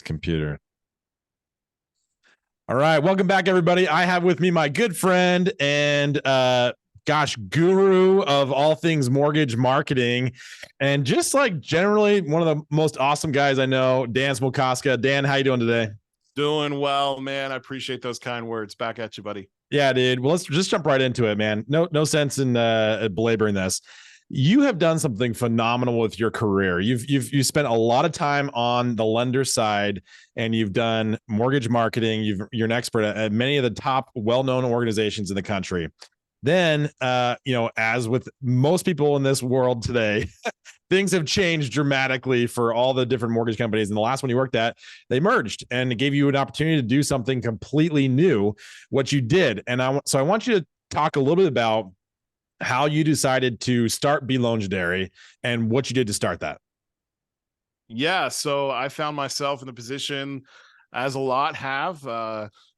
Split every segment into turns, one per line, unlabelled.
computer. All right, welcome back, everybody. I have with me my good friend and guru of all things mortgage marketing, and just like generally one of the most awesome guys I know, Dan Smolkowska. Dan, how you doing today?
Doing well, man. I appreciate those kind words. Back at you, buddy.
Yeah, dude. Well, let's just jump right into it, man. No sense in belaboring this. You have done something phenomenal with your career. You spent a lot of time on the lender side, and you've done mortgage marketing. You're an expert at many of the top well-known organizations in the country. Then, as with most people in this world today, things have changed dramatically for all the different mortgage companies. And the last one you worked at, they merged, and it gave you an opportunity to do something completely new, what you did. And so I want you to talk a little bit about how you decided to start Be Legendary and what you did to start that.
Yeah, so I found myself in the position, as a lot have.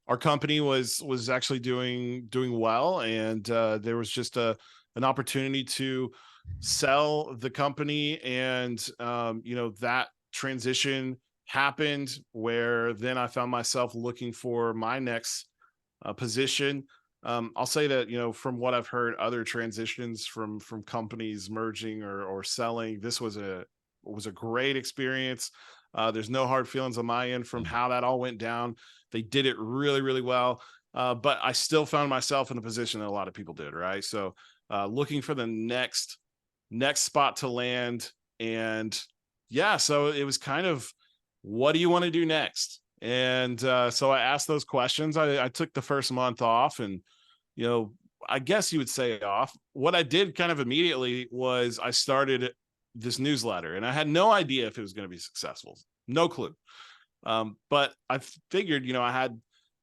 Our company was actually doing well, and there was just an opportunity to sell the company, and that transition happened, where then I found myself looking for my next position. I'll say that, from what I've heard, other transitions from companies merging or selling, this was a great experience. There's no hard feelings on my end from how that all went down. They did it really, really well. But I still found myself in a position that a lot of people did, right? So looking for the next spot to land. And yeah, so it was kind of, what do you want to do next? And so I asked those questions. I took the first month off, and I guess you would say off. What I did kind of immediately was I started this newsletter, and I had no idea if it was going to be successful. No clue. But I figured, I had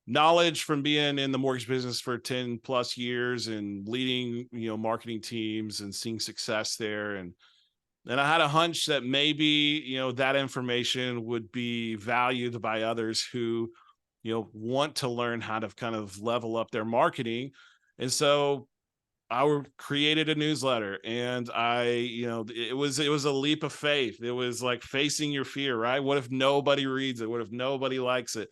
knowledge from being in the mortgage business for 10 plus years and leading, marketing teams and seeing success there. And I had a hunch that maybe, that information would be valued by others who, want to learn how to kind of level up their marketing. And so I created a newsletter, and it was a leap of faith. It was like facing your fear, right? What if nobody reads it? What if nobody likes it?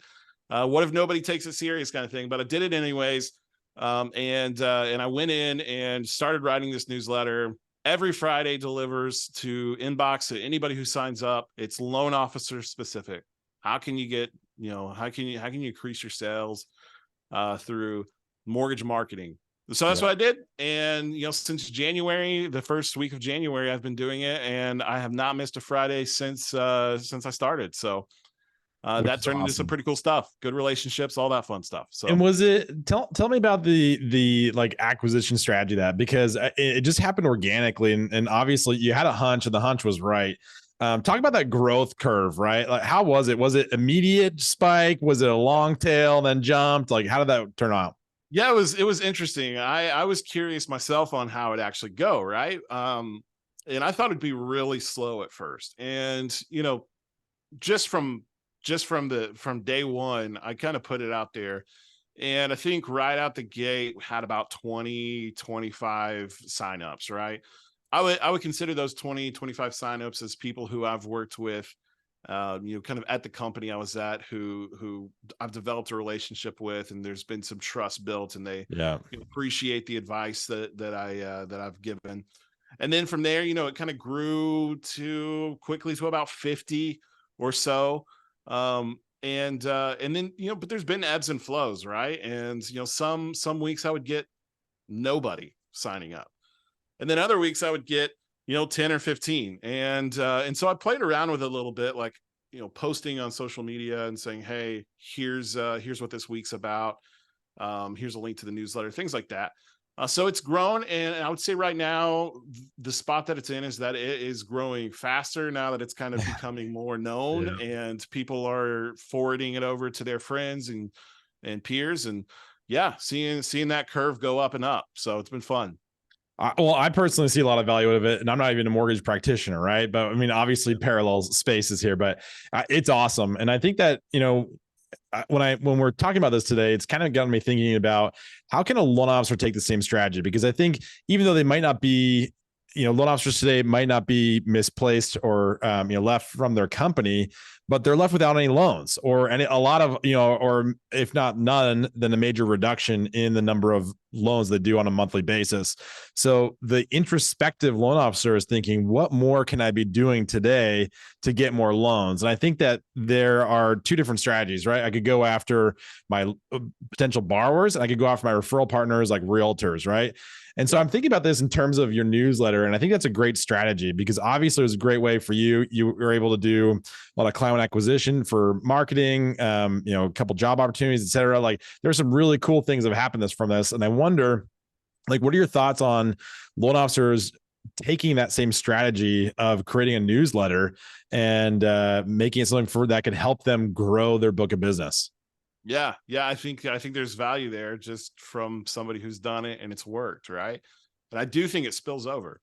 What if nobody takes it serious, kind of thing? But I did it anyways. And I went in and started writing this newsletter. Every Friday delivers to inbox to anybody who signs up. It's loan officer specific. How can you get, how can you increase your sales through mortgage marketing? So that's what I did. And, since January, the first week of January, I've been doing it, and I have not missed a Friday since I started. So that turned into some pretty cool stuff, good relationships, all that fun stuff. So,
and was it, tell me about the like acquisition strategy, because it just happened organically, and obviously you had a hunch, and the hunch was right. Talk about that growth curve, right? Like, how was it? Was it immediate spike? Was it a long tail, then jumped? Like, how did that turn out?
Yeah, it was interesting. I was curious myself on how it actually go, right? And I thought it'd be really slow at first. And, just from day one, I kind of put it out there. And I think right out the gate had about 20, 25 signups, right? I would consider those 20, 25 signups as people who I've worked with, kind of at the company I was at, who I've developed a relationship with, and there's been some trust built, and they appreciate the advice that I've given. And then from there, it kind of grew quickly to about 50 or so. And then, but there's been ebbs and flows, right? And, some weeks I would get nobody signing up. And then other weeks I would get, 10 or 15. And so I played around with it a little bit, like, posting on social media and saying, hey, here's what this week's about. Here's a link to the newsletter, things like that. So it's grown. And I would say right now, the spot that it's in is that it is growing faster now that it's kind of becoming more known, and people are forwarding it over to their friends and peers. And seeing that curve go up and up. So it's been fun.
Well, I personally see a lot of value out of it, and I'm not even a mortgage practitioner, right? But I mean, obviously parallel spaces here, but it's awesome. And I think that, when we're talking about this today, it's kind of gotten me thinking about how can a loan officer take the same strategy? Because I think even though they might not be, loan officers today might not be misplaced or, left from their company, but they're left without any loans or a lot of, or if not none, then a major reduction in the number of loans they do on a monthly basis. So the introspective loan officer is thinking, what more can I be doing today to get more loans? And I think that there are two different strategies, right? I could go after my potential borrowers, and I could go after my referral partners like realtors, right? And so I'm thinking about this in terms of your newsletter. And I think that's a great strategy because obviously it was a great way for you. You were able to do a lot of client acquisition for marketing, a couple job opportunities, et cetera. Like there's some really cool things that have happened from this. And I wonder, like, what are your thoughts on loan officers taking that same strategy of creating a newsletter and making it something for that could help them grow their book of business?
Yeah. I think there's value there just from somebody who's done it and it's worked, right? And I do think it spills over.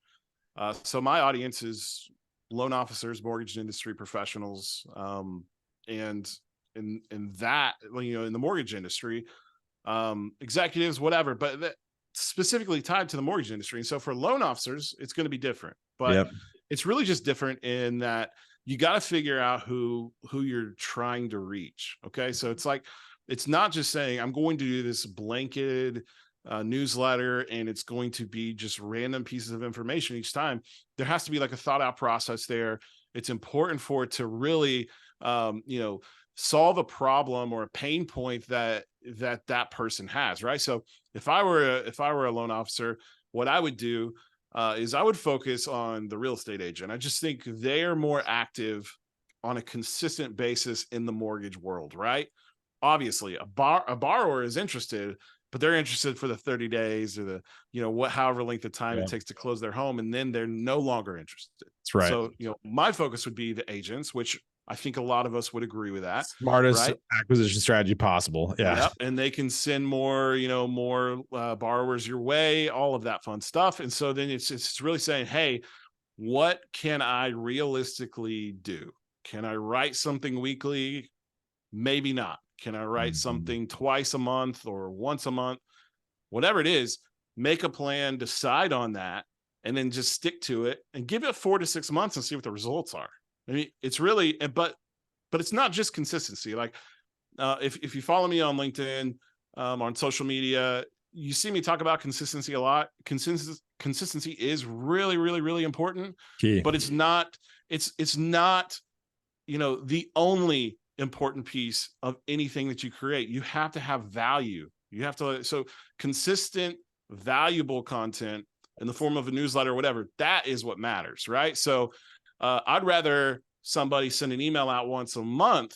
So my audience is loan officers, mortgage industry professionals, and in that, in the mortgage industry, executives, whatever, but specifically tied to the mortgage industry. And so for loan officers, it's going to be different, but it's really just different in that you got to figure out who you're trying to reach. Okay. So it's not just saying I'm going to do this blanketed newsletter and it's going to be just random pieces of information each time. There has to be like a thought out process there. It's important for it to really, solve a problem or a pain point that person has, right? So if I were a loan officer, what I would do is I would focus on the real estate agent. I just think they are more active on a consistent basis in the mortgage world, right? Obviously, a borrower is interested, but they're interested for the 30 days or the, however length of time it takes to close their home. And then they're no longer interested.
That's right.
So, my focus would be the agents, which I think a lot of us would agree with that.
Smartest
right?
acquisition strategy possible. Yeah.
Yep. And they can send more borrowers your way, all of that fun stuff. And so then it's really saying, hey, what can I realistically do? Can I write something weekly? Maybe not. Can I write something twice a month or once a month? Whatever it is, make a plan, decide on that, and then just stick to it and give it 4 to 6 months and see what the results are. I mean, it's really, but it's not just consistency. Like if you follow me on LinkedIn, on social media, you see me talk about consistency a lot. Consistency is really, really, really important.
Key.
But it's not the only important piece of anything that you create. You have to have value. So consistent, valuable content in the form of a newsletter or whatever, that is what matters, right? So I'd rather somebody send an email out once a month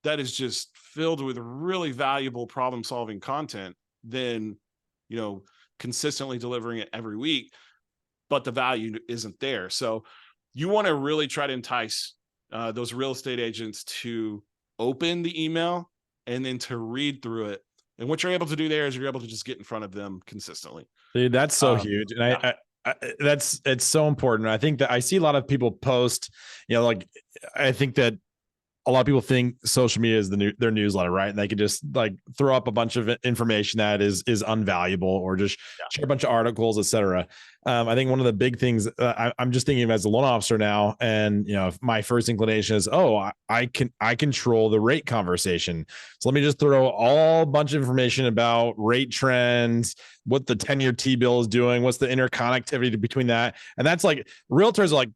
that is just filled with really valuable problem-solving content than, consistently delivering it every week, but the value isn't there. So you want to really try to entice those real estate agents to open the email and then to read through it. And what you're able to do there is you're able to just get in front of them consistently.
Dude, that's so huge. And it's so important. I think that I see a lot of people post, I think that a lot of people think social media is their newsletter, right? And they can just like throw up a bunch of information that is unvaluable or just share a bunch of articles, et cetera. I think one of the big things I'm just thinking of as a loan officer now, and my first inclination is, I control the rate conversation. So let me just throw all bunch of information about rate trends, what the 10-year T-bill is doing, what's the interconnectivity between that, and that's like realtors are like,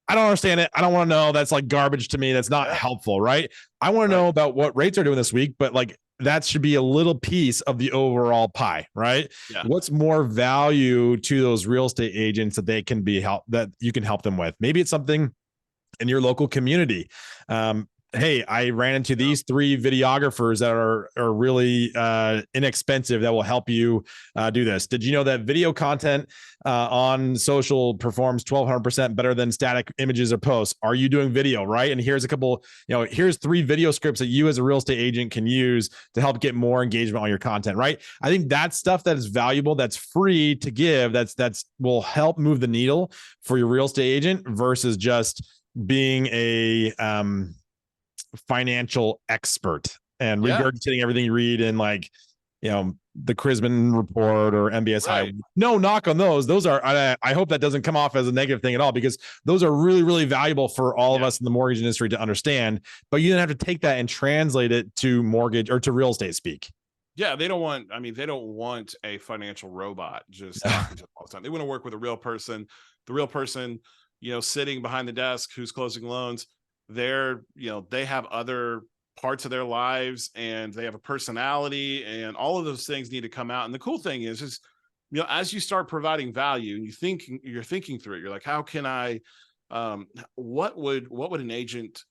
I don't understand it. I don't want to know. That's like garbage to me. That's not helpful, right? I want to know about what rates are doing this week, but like that should be a little piece of the overall pie, right? Yeah. What's more value to those real estate agents that they can that you can help them with? Maybe it's something in your local community. Hey, I ran into these 3 videographers that are really inexpensive that will help you do this. Did you know that video content on social performs 1,200% better than static images or posts? Are you doing video, right? And here's a couple, here's 3 video scripts that you as a real estate agent can use to help get more engagement on your content, right? I think that's stuff that is valuable, that's free to give, that's will help move the needle for your real estate agent versus just being a financial expert and regurgitating everything you read in like the Crisman report or MBSI.
Right.
No knock on those. Those are, I hope that doesn't come off as a negative thing at all, because those are really, really valuable for all of us in the mortgage industry to understand. But you don't have to take that and translate it to mortgage or to real estate speak.
Yeah, they don't want, I mean, they don't want a financial robot just talking to them all the time. They want to work with a real person. The real person, sitting behind the desk who's closing loans, they have other parts of their lives and they have a personality, and all of those things need to come out. And the cool thing is, as you start providing value and you're thinking through it, you're like, how can I, what would an agent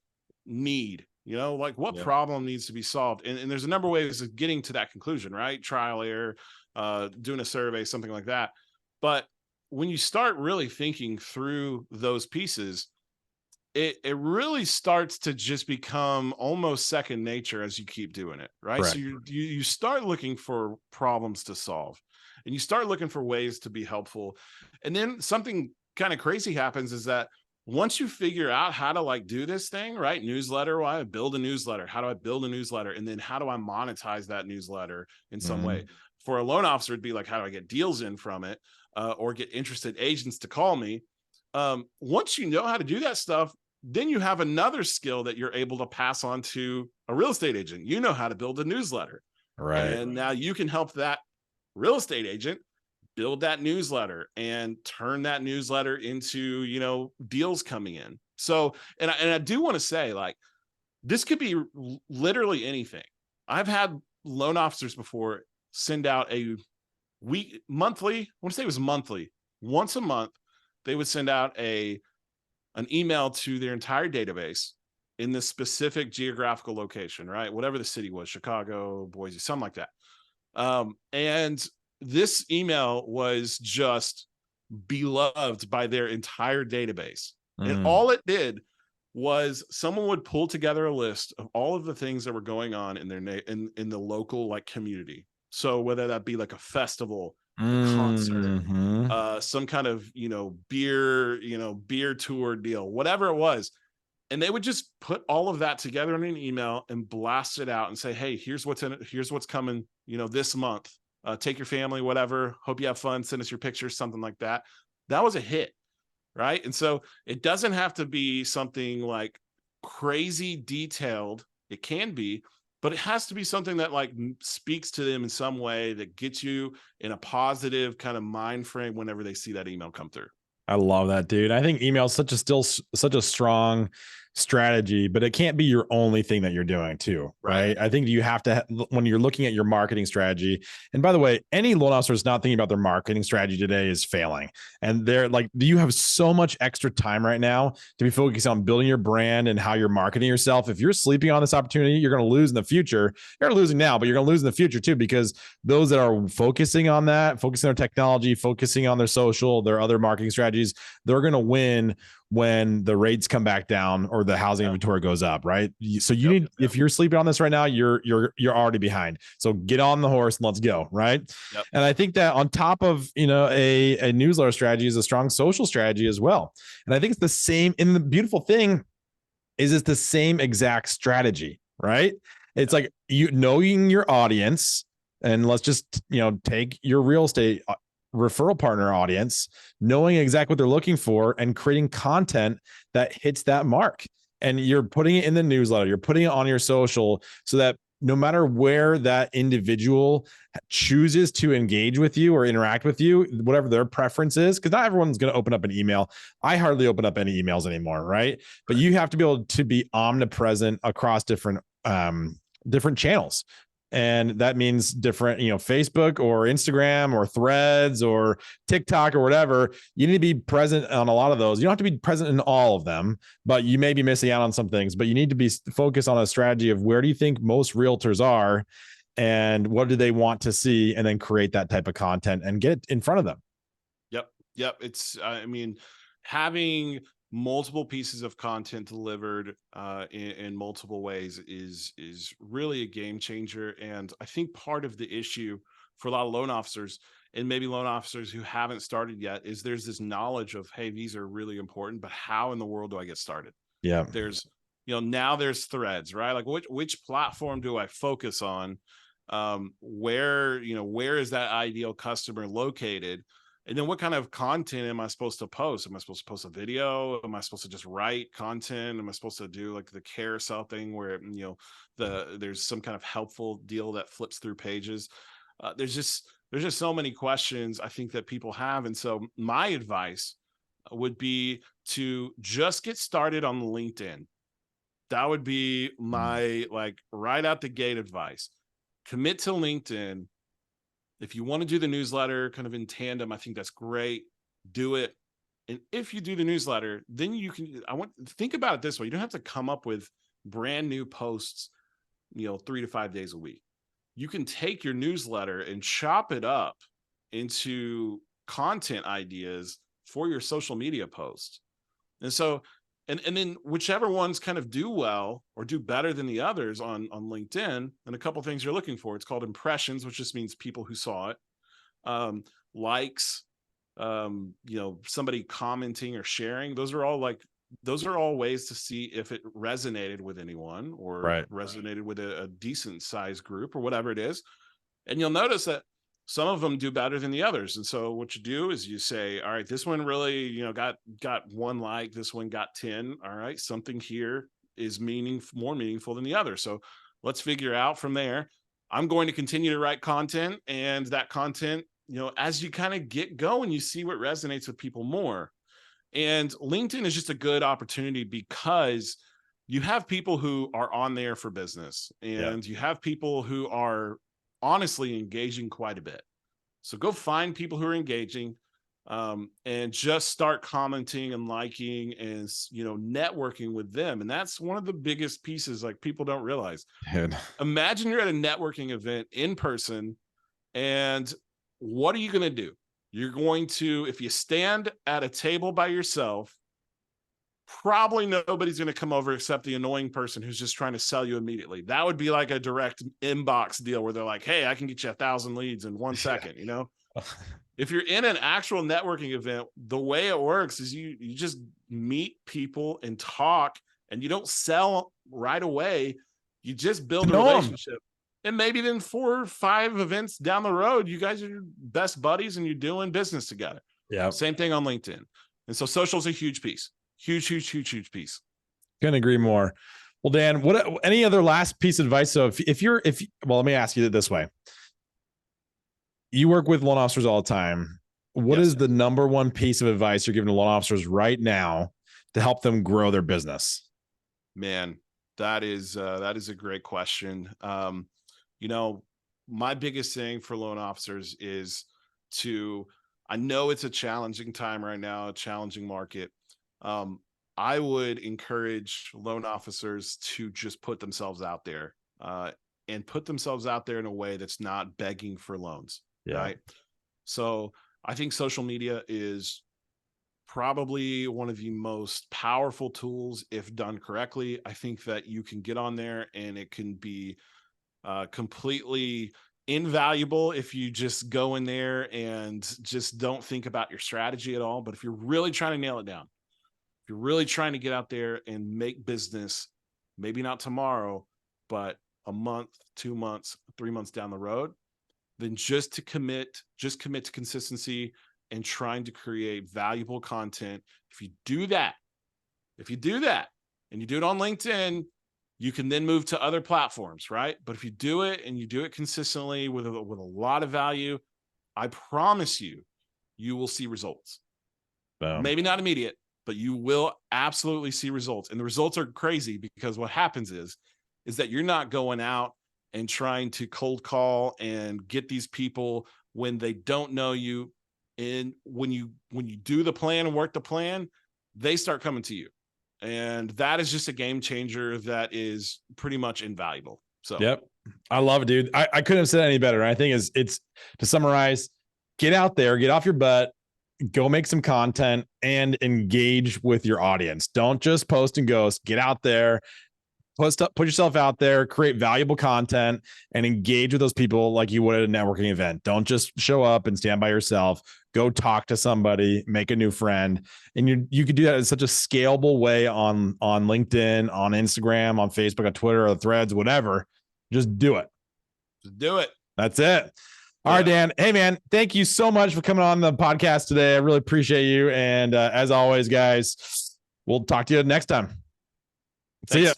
need? Like what problem needs to be solved? And there's a number of ways of getting to that conclusion, right? Trial error, doing a survey, something like that. But when you start really thinking through those pieces, it really starts to just become almost second nature as you keep doing it, right?
Correct.
So you start looking for problems to solve, and you start looking for ways to be helpful. And then something kind of crazy happens is that once you figure out how to like do this thing, right? Newsletter, why build a newsletter? How do I build a newsletter? And then how do I monetize that newsletter in some way? For a loan officer, it'd be like, how do I get deals in from it, or get interested agents to call me? Once you know how to do that stuff, then you have another skill that you're able to pass on to a real estate agent. You know how to build a newsletter.
Right.
And now you can help that real estate agent build that newsletter and turn that newsletter into, deals coming in. So, and I do want to say, like, this could be literally anything. I've had loan officers before send out a monthly, I want to say it was monthly, once a month, they would send out an email to their entire database in this specific geographical location, right? Whatever the city was, Chicago, Boise, something like that. And this email was just beloved by their entire database. And all it did was someone would pull together a list of all of the things that were going on in their in the local like community. So whether that be like a festival, a concert, some kind of, beer tour deal, whatever it was. And they would just put all of that together in an email and blast it out and say, hey, here's what's in it. Here's what's coming, this month. Take your family, whatever. Hope you have fun. Send us your pictures, something like that. That was a hit, right? And so it doesn't have to be something like crazy detailed. It can be, but it has to be something that like speaks to them in some way that gets you in a positive kind of mind frame whenever they see that email come through.
I love that, dude. I think email is such a strong strategy, but it can't be your only thing that you're doing too, right? I think you have to, when you're looking at your marketing strategy, and by the way, any loan officer is not thinking about their marketing strategy today is failing. And they're like, you have so much extra time right now to be focused on building your brand and how you're marketing yourself. If you're sleeping on this opportunity, you're going to lose in the future. You're losing now, but you're going to lose in the future too, because those that are focusing on that, focusing on their technology, focusing on their social, their other marketing strategies, they're going to win when the rates come back down or the housing inventory goes up, right? So you need, if you're sleeping on this right now, you're already behind. So get on the horse and let's go, right? And I think that on top of, a newsletter strategy is a strong social strategy as well. And I think it's the same. And the beautiful thing is it's the same exact strategy, right? It's like you knowing your audience, and let's just, take your real estate referral partner audience, knowing exactly what they're looking for and creating content that hits that mark. And you're putting it in the newsletter, you're putting it on your social, so that no matter where that individual chooses to engage with you or interact with you, whatever their preference is, because not everyone's going to open up an email. I hardly open up any emails anymore, right? But you have to be able to be omnipresent across different channels. And that means different, Facebook or Instagram or Threads or TikTok or whatever. You need to be present on a lot of those. You don't have to be present in all of them, but you may be missing out on some things. But you need to be focused on a strategy of where do you think most realtors are and what do they want to see, and then create that type of content and get it in front of them.
Yep. It's, having multiple pieces of content delivered in multiple ways is really a game changer. And I think part of the issue for a lot of loan officers, and maybe loan officers who haven't started yet, is there's this knowledge of, hey, these are really important, but how in the world do I get started? There's, now there's Threads, right? Like which platform do I focus on? where is that ideal customer located, and then what kind of content am I supposed to post? Am I supposed to post a video? Am I supposed to just write content? Am I supposed to do like the carousel thing where there's some kind of helpful deal that flips through pages? There's just so many questions I think that people have, and so my advice would be to just get started on LinkedIn. That would be my like right out the gate advice. Commit to LinkedIn. If you want to do the newsletter kind of in tandem, I think that's great. Do it. And if you do the newsletter, then you can, think about it this way. You don't have to come up with brand new posts, 3 to 5 days a week. You can take your newsletter and chop it up into content ideas for your social media posts. And so, and then whichever ones kind of do well or do better than the others on LinkedIn, and a couple of things you're looking for, it's called impressions, which just means people who saw it, likes, somebody commenting or sharing. Those are all ways to see if it resonated with anyone or resonated with a decent size group or whatever it is. And you'll notice that some of them do better than the others. And so what you do is you say, all right, this one really, got 1 like, this one got 10. All right, something here is more meaningful than the other. So let's figure out from there. I'm going to continue to write content, and that content, as you kind of get going, you see what resonates with people more. And LinkedIn is just a good opportunity because you have people who are on there for business, and you have people who are honestly engaging quite a bit. So go find people who are engaging, and just start commenting and liking and, networking with them. And that's one of the biggest pieces, like, people don't realize.
Dude.
Imagine you're at a networking event in person, and what are you going to do? You're going to, if you stand at a table by yourself, probably nobody's going to come over except the annoying person who's just trying to sell you immediately. That would be like a direct inbox deal where they're like, hey, I can get you 1,000 leads in 1 second, If you're in an actual networking event, the way it works is you just meet people and talk, and you don't sell right away. You just build a relationship. And maybe then 4 or 5 events down the road, you guys are best buddies and you're doing business together.
Yeah.
Same thing on LinkedIn. And so social is a huge piece. Huge piece.
Couldn't agree more. Well, Dan, any other last piece of advice? So well, let me ask you this way. You work with loan officers all the time. What is the number one piece of advice you're giving to loan officers right now to help them grow their business?
Man, that is a great question. My biggest thing for loan officers is I know it's a challenging time right now, a challenging market. I would encourage loan officers to just put themselves out there, and put themselves out there in a way that's not begging for loans. Yeah. Right. So I think social media is probably one of the most powerful tools if done correctly. I think that you can get on there and it can be completely invaluable if you just go in there and just don't think about your strategy at all. But if you're really trying to nail it down, if you're really trying to get out there and make business, maybe not tomorrow, but a month, 2 months, 3 months down the road, then just commit to consistency and trying to create valuable content. If you do that and you do it on LinkedIn, you can then move to other platforms, right? But if you do it and you do it consistently with a lot of value, I promise you will see results. Maybe not immediate, but you will absolutely see results. And the results are crazy because what happens is that you're not going out and trying to cold call and get these people when they don't know you. And when you do the plan and work the plan, they start coming to you. And that is just a game changer that is pretty much invaluable. So,
yep. I love it, dude. I couldn't have said any better. I think it's to summarize, get out there, get off your butt, go make some content and engage with your audience. Don't just post and ghost. Get out there, put yourself out there, create valuable content, and engage with those people like you would at a networking event. Don't just show up and stand by yourself. Go talk to somebody, make a new friend. And you could do that in such a scalable way on LinkedIn, on Instagram, on Facebook, on Twitter, or Threads, whatever. Just do it.
Do it.
That's it. All right, Dan. Hey, man, thank you so much for coming on the podcast today. I really appreciate you. And as always, guys, we'll talk to you next time. See ya.